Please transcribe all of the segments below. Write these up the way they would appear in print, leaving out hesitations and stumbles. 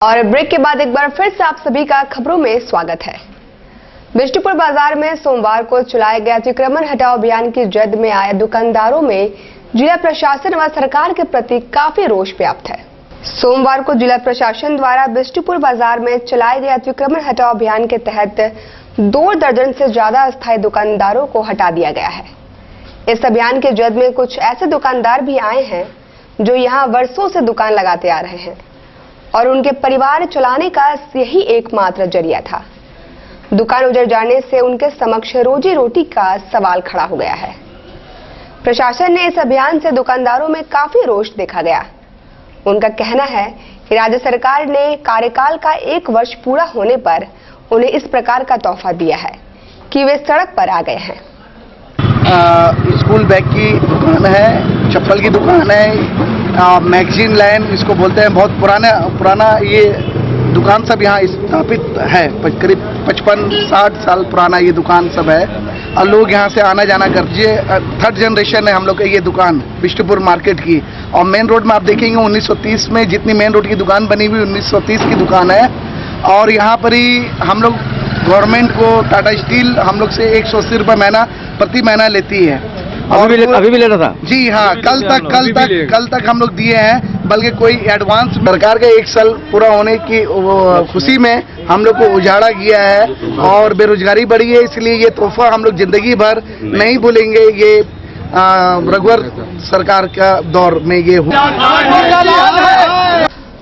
और ब्रेक के बाद एक बार फिर से आप सभी का खबरों में स्वागत है। बिष्टुपुर बाजार में सोमवार को चलाया गया अतिक्रमण हटाओ अभियान की जद में आए दुकानदारों में जिला प्रशासन व सरकार के प्रति काफी रोष व्याप्त है। सोमवार को जिला प्रशासन द्वारा बिष्टुपुर बाजार में चलाए गए अतिक्रमण हटाओ अभियान के तहत 2 दर्जन से ज्यादा अस्थायी दुकानदारों को हटा दिया गया है। इस अभियान के जद में कुछ ऐसे दुकानदार भी आए हैं जो यहाँ वर्षों से दुकान लगाते आ रहे हैं और उनके परिवार चलाने का यही एकमात्र जरिया था। दुकान उजड़ जाने से उनके समक्ष रोजी रोटी का सवाल खड़ा हो गया है। प्रशासन ने इस अभियान से दुकानदारों में काफी रोष देखा गया। उनका कहना है कि राज्य सरकार ने कार्यकाल का 1 वर्ष पूरा होने पर उन्हें इस प्रकार का तोहफा दिया है कि वे सड़क पर आ गए हैं। स्कूल बैग की दुकान है, चप्पल की दुकान है, मैगजीन लाइन इसको बोलते हैं। बहुत पुराना ये दुकान सब यहाँ स्थापित है। करीब 55-60 साल पुराना ये दुकान सब है और लोग यहाँ से आना जाना करते। 3rd जनरेशन है हम लोग का ये दुकान बिष्टुपुर मार्केट की। और मेन रोड में आप देखेंगे 1930 में जितनी मेन रोड की दुकान बनी हुई 1930 की दुकान है। और यहाँ पर ही हम लोग गवर्नमेंट को टाटा स्टील हम लोग से 180 रुपये महीना प्रति महीना लेती है। अभी भी लेना था जी हाँ, कल तक हम लोग दिए हैं। बल्कि कोई एडवांस सरकार का 1 साल पूरा होने की खुशी में हम लोग को उजाड़ा किया है और बेरोजगारी बढ़ी है। इसलिए ये तोहफा हम लोग जिंदगी भर नहीं भूलेंगे। ये रघुवर सरकार का दौर में ये हुआ।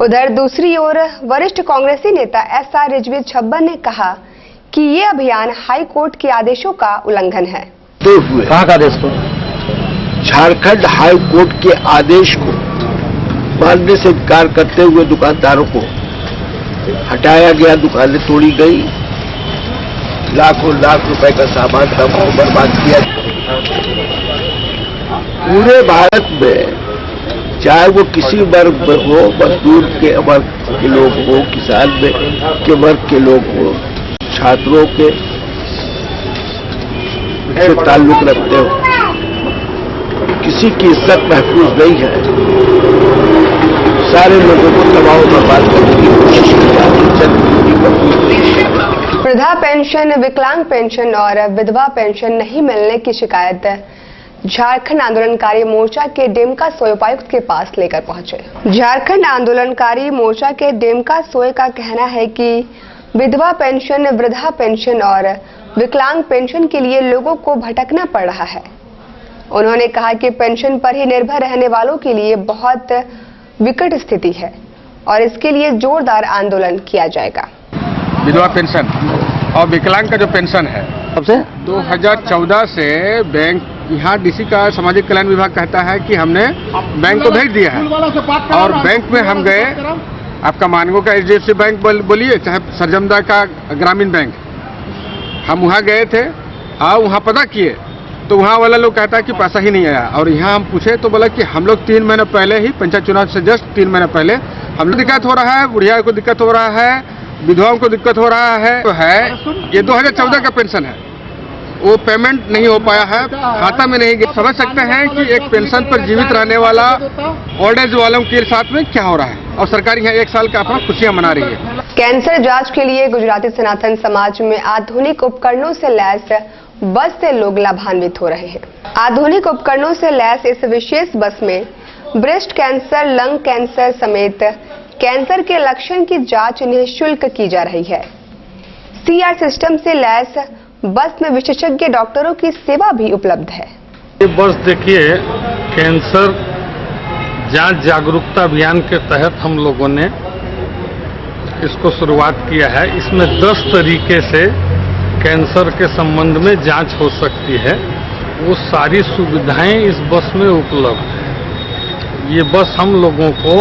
उधर दूसरी ओर वरिष्ठ कांग्रेसी नेता SR रिजवी छब्बर ने कहा कि ये अभियान हाई कोर्ट के आदेशों का उल्लंघन है। कहाँ का आदेश को? झारखंड हाई कोर्ट के आदेश को मानने से इनकार करते हुए दुकानदारों को हटाया गया, दुकानें तोड़ी गई, लाखों लाख रुपए का सामान का भाव बर्बाद किया। पूरे भारत में चाहे वो किसी वर्ग में हो, मजदूर के वर्ग के लोग हो, किसान के वर्ग के लोग हो, छात्रों के से ताल्लुक रखते हो, किसी की इज्जत महफूज नहीं है। सारे लोगों को दबाव बर्बाद करने की कोशिश की जाती है। वृद्धा पेंशन, विकलांग पेंशन और विधवा पेंशन नहीं मिलने की शिकायत झारखंड आंदोलनकारी मोर्चा के डेमका सोय उपायुक्त के पास लेकर पहुंचे। झारखंड आंदोलनकारी मोर्चा के डेमका सोय का कहना है कि विधवा पेंशन, वृद्धा पेंशन और विकलांग पेंशन के लिए लोगों को भटकना पड़ रहा है। उन्होंने कहा कि पेंशन पर ही निर्भर रहने वालों के लिए बहुत विकट स्थिति है और इसके लिए जोरदार आंदोलन किया जाएगा। विधवा पेंशन और विकलांग का जो पेंशन है, सबसे 2014 से बैंक यहाँ DC का सामाजिक कल्याण विभाग कहता है कि हमने बैंक को भेज दिया है। और बैंक में हम गए, आपका मानगो का HDFC बैंक बोलिए, चाहे सरजमदा का ग्रामीण बैंक, हम वहाँ गए थे और वहाँ पता किए तो वहाँ वाला लोग कहता है कि पैसा ही नहीं आया। और यहाँ हम पूछे तो बोला कि हम लोग 3 महीने पहले ही, पंचायत चुनाव से जस्ट 3 महीने पहले हम लोग दिक्कत हो रहा है, बुढ़िया को दिक्कत हो रहा है, विधवाओं को दिक्कत हो रहा है। तो है ये 2014 का पेंशन है, वो पेमेंट नहीं हो पाया है, खाता में नहीं गया। समझ सकते हैं कि एक पेंशन पर जीवित रहने वाला ओल्ड एज वालों के साथ में क्या हो रहा है। और सरकार यहाँ 1 साल का अपना खुशियां मना रही है। कैंसर जांच के लिए गुजराती सनातन समाज में आधुनिक उपकरणों से लैस बस से लोग लाभान्वित हो रहे हैं। आधुनिक उपकरणों से लैस इस विशेष बस में ब्रेस्ट कैंसर, लंग कैंसर समेत कैंसर के लक्षण की जांच निःशुल्क की जा रही है। CR सिस्टम से लैस बस में विशेषज्ञ डॉक्टरों की सेवा भी उपलब्ध है। ये बस देखिए, कैंसर जांच जागरूकता अभियान के तहत हम लोगों ने इसको शुरुआत किया है। इसमें 10 तरीके से कैंसर के संबंध में जांच हो सकती है। वो सारी सुविधाएं इस बस में उपलब्ध है। ये बस हम लोगों को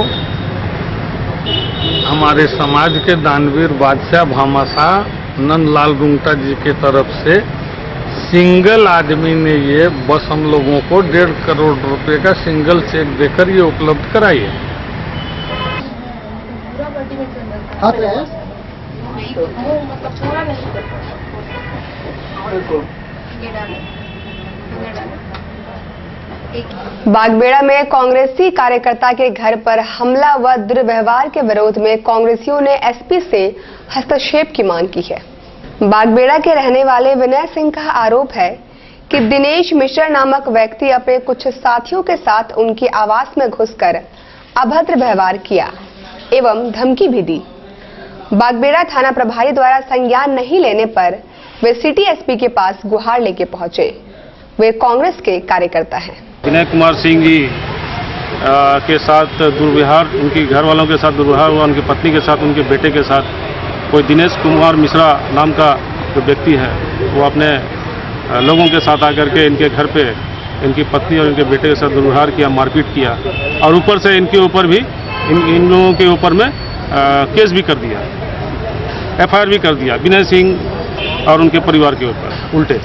हमारे समाज के दानवीर बादशाह भामाशाह नंदलाल रुंगटा जी की तरफ से सिंगल आदमी ने ये बस हम लोगों को 1.5 करोड़ रुपए का सिंगल चेक देकर ये उपलब्ध कराई है। बागबेड़ा में कांग्रेसी कार्यकर्ता के घर पर हमला व दुर्व्यवहार के विरोध में कांग्रेसियों ने एसपी से हस्तक्षेप की मांग की है। बागबेड़ा के रहने वाले विनय सिंह का आरोप है कि दिनेश मिश्रा नामक व्यक्ति अपने कुछ साथियों के साथ उनके आवास में घुसकर अभद्र व्यवहार किया एवं धमकी भी दी। बागबेड़ा थाना प्रभारी द्वारा संज्ञान नहीं लेने पर वे सिटी एसपी के पास गुहार लेके पहुंचे। वे कांग्रेस के कार्यकर्ता हैं। विनय कुमार सिंह जी के साथ दुर्व्यवहार, उनके घर वालों के साथ दुर्व्यवहार हुआ, उनकी पत्नी के साथ, उनके बेटे के साथ। कोई दिनेश कुमार मिश्रा नाम का जो व्यक्ति है वो अपने लोगों के साथ आकर के इनके घर पे इनकी पत्नी और इनके बेटे के साथ दुर्व्यवहार किया, मारपीट किया और ऊपर से इनके ऊपर भी इन लोगों के ऊपर में केस भी कर दिया, एफआईआर भी कर दिया विनय सिंह और उनके परिवार के ऊपर उल्टे।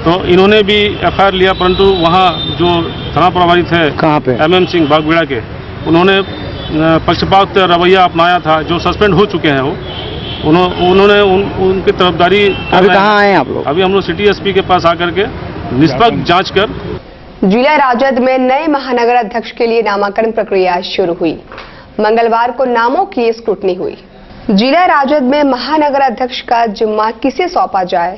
तो इन्होंने भी एफआईआर लिया, परंतु वहाँ जो थाना प्रभारी थे कहाँ पे? MM सिंह बागबेड़ा के, उन्होंने पक्षपात रवैया अपनाया था, जो सस्पेंड हो चुके हैं वो। उन्होंने उनकी तरफदारी। अभी कहाँ आए आप लोग? अभी हम लोग सिटी एसपी के पास आकर के निष्पक्ष जांच कर। जिला राजद में नए महानगर अध्यक्ष के लिए नामांकन प्रक्रिया शुरू हुई। मंगलवार को नामों की स्क्रूटनी हुई। जिला राजद में महानगर अध्यक्ष का जिम्मा किसे सौंपा जाए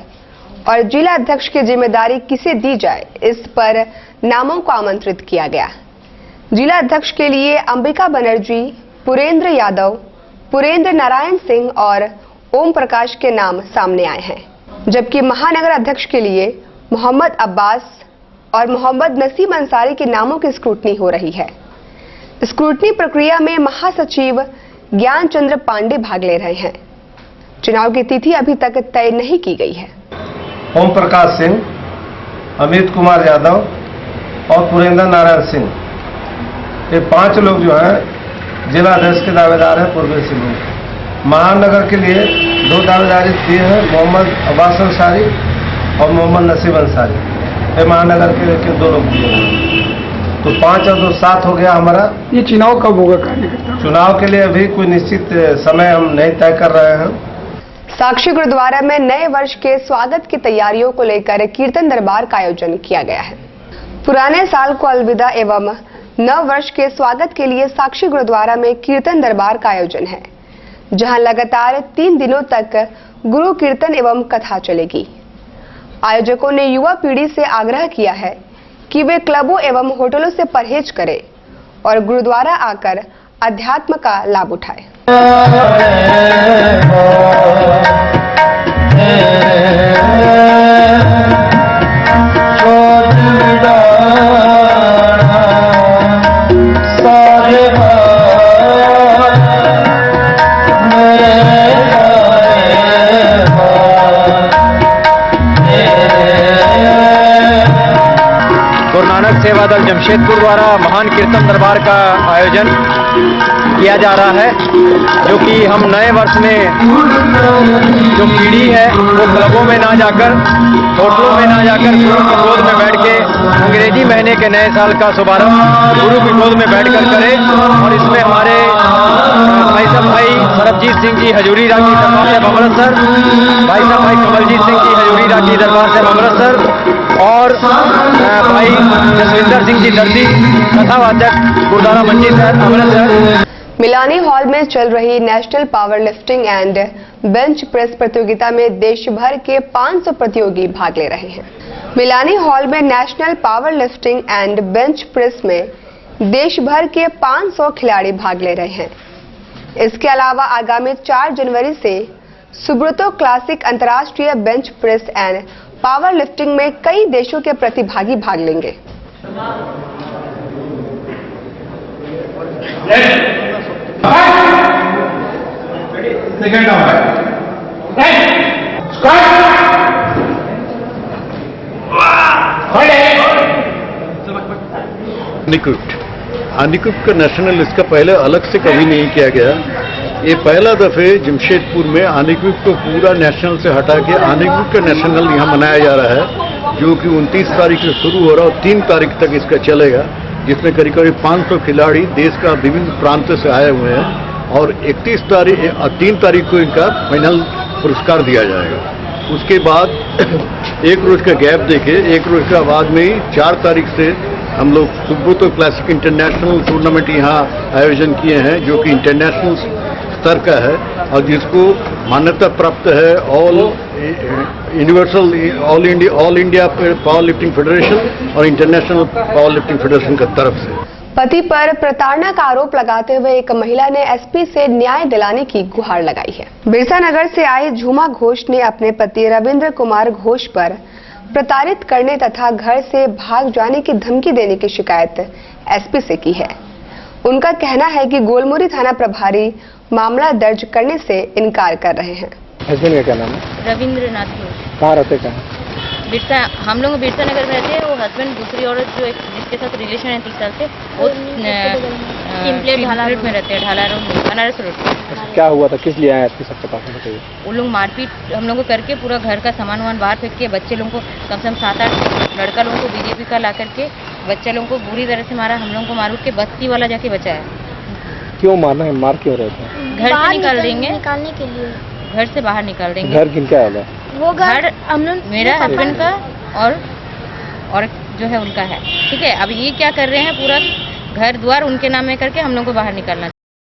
और जिला अध्यक्ष की जिम्मेदारी किसे दी जाए, इस पर नामों को आमंत्रित किया गया। जिला अध्यक्ष के लिए अंबिका बनर्जी, पुरेंद्र यादव, पुरेंद्र नारायण सिंह और ओम प्रकाश के नाम सामने आए हैं, जबकि महानगर अध्यक्ष के लिए मोहम्मद अब्बास और मोहम्मद नसीम अंसारी के नामों की स्क्रूटनी हो रही है। स्क्रूटनी प्रक्रिया में महासचिव ज्ञान चंद्र पांडे भाग ले रहे हैं। चुनाव की तिथि अभी तक तय नहीं की गई है। ओम प्रकाश सिंह, अमित कुमार यादव और पुरेंद्र नारायण सिंह, ये 5 लोग जो हैं जिला अध्यक्ष के दावेदार हैं पूर्वी सिंहभूम। महानगर के लिए 2 दावेदारी दिए हैं, मोहम्मद अब्बास अंसारी और मोहम्मद नसीम अंसारी। ये महानगर के 2 लोग दिए हैं, तो 5 और 2 7 हो गया हमारा। ये चुनाव कब होगा कार्यकर्ता? चुनाव के लिए अभी कोई निश्चित समय हम नहीं तय कर रहे हैं। साक्षी गुरुद्वारा में नए वर्ष के स्वागत की तैयारियों को लेकर कीर्तन दरबार का आयोजन किया गया है। पुराने साल को अलविदा एवं नव वर्ष के स्वागत के लिए साक्षी गुरुद्वारा में कीर्तन दरबार का आयोजन है, जहां लगातार 3 दिनों तक गुरु कीर्तन एवं कथा चलेगी। आयोजकों ने युवा पीढ़ी से आग्रह किया है कि वे क्लबों एवं होटलों से परहेज करें और गुरुद्वारा आकर अध्यात्म का लाभ उठाएं। गुरु नानक सेवा दल जमशेदपुर द्वारा महान कीर्तन दरबार का आयोजन किया जा रहा है, जो कि हम नए वर्ष में जो पीढ़ी है वो क्लबों में ना जाकर, होटलों में ना जाकर गुरु की गोद में बैठ के अंग्रेजी महीने के नए साल का शुभारंभ गुरु की गोद में बैठकर करे। और इसमें हमारे भाई सरबजीत सिंह जी हजूरी रागी दरबार से अमृतसर, भाई कमलजीत सिंह जी हजूरी रागी दरबार से अमृतसर और भाई जसविंदर सिंह जी दर्जी कथावाचक गुरुद्वारा मंजी सर अमृतसर। मिलानी हॉल में चल रही national power lifting and bench press प्रतियोगिता में देश भर के 500 प्रतियोगी भाग ले रहे हैं। मिलानी हॉल में national power lifting and bench press में देश भर के 500 खिलाड़ी भाग ले रहे हैं। इसके अलावा आगामी 4 जनवरी से सुब्रतो क्लासिक अंतर्राष्ट्रीय bench press and power lifting में कई देशों के प्रतिभागी भाग लेंगे। अनिकुप्ट का नेशनल इसका पहले अलग से कभी नहीं किया गया। ये पहला दफे जमशेदपुर में अनिकुप्ट को पूरा नेशनल से हटा के अनिकुप्ट का नेशनल यहाँ मनाया जा रहा है, जो कि 29 तारीख से शुरू हो रहा है और 3 तारीख तक इसका चलेगा, जिसमें करीब करीब 500 खिलाड़ी देश का विभिन्न प्रांत से आए हुए हैं। और 3 तारीख को इनका फाइनल पुरस्कार दिया जाएगा। उसके बाद 1 रोज का गैप देके 1 रोज का बाद में ही 4 तारीख से हम लोग सुब्रतो क्लासिक इंटरनेशनल टूर्नामेंट यहाँ आयोजन किए हैं, जो कि इंटरनेशनल स्तर का है और जिसको मान्यता प्राप्त है all universal all India power lifting federation और इंटरनेशनल पावर लिफ्टिंग फेडरेशन की तरफ से। पति पर प्रताड़ना का आरोप लगाते हुए एक महिला ने एसपी से न्याय दिलाने की गुहार लगाई है। बिरसा नगर से आई झूमा घोष ने अपने पति रविंद्र कुमार घोष पर प्रताड़ित करने तथा घर से भाग जाने की धमकी देने की शिकायत एसपी से की है। उनका कहना है कि गोलमुरी थाना प्रभारी मामला दर्ज करने से इनकार कर रहे हैं। हस्बैंड का क्या नाम है? रविंद्रनाथ घोष। कहाँ रहते कहाँ? बिरसा, हम लोग बिरसा नगर में रहते हैं। वो हस्बैंड दूसरी औरत जो एक जिसके साथ रिलेशन है 30 साल से, वो टेम्पलेट में रहते हैं, ढाला रोड, बनारस रोड। क्या हुआ था, किस लिए आया एसपी सबके पास, बताइए। वो लोग मारपीट हम लोग को करके पूरा घर का सामान वामान बाहर फेंक के, बच्चे लोगों को कम से कम 7-8 लड़का लोगों को बीजेपी का ला करके बच्चे लोगों को बुरी तरह से मारा। हम लोगों को मार उठ के बस्ती वाला जाके बचाया। क्यों मारना है, मार क्यों रहे थे? घर से निकाल देंगे, निकालने के लिए। घर से बाहर निकाल देंगे। घर किनका है? वो घर हम लोग मेरा हस्बैंड का और जो है उनका है। ठीक है, अब ये क्या कर रहे हैं, पूरा घर द्वार उनके नाम में करके हम लोग को बाहर निकालना।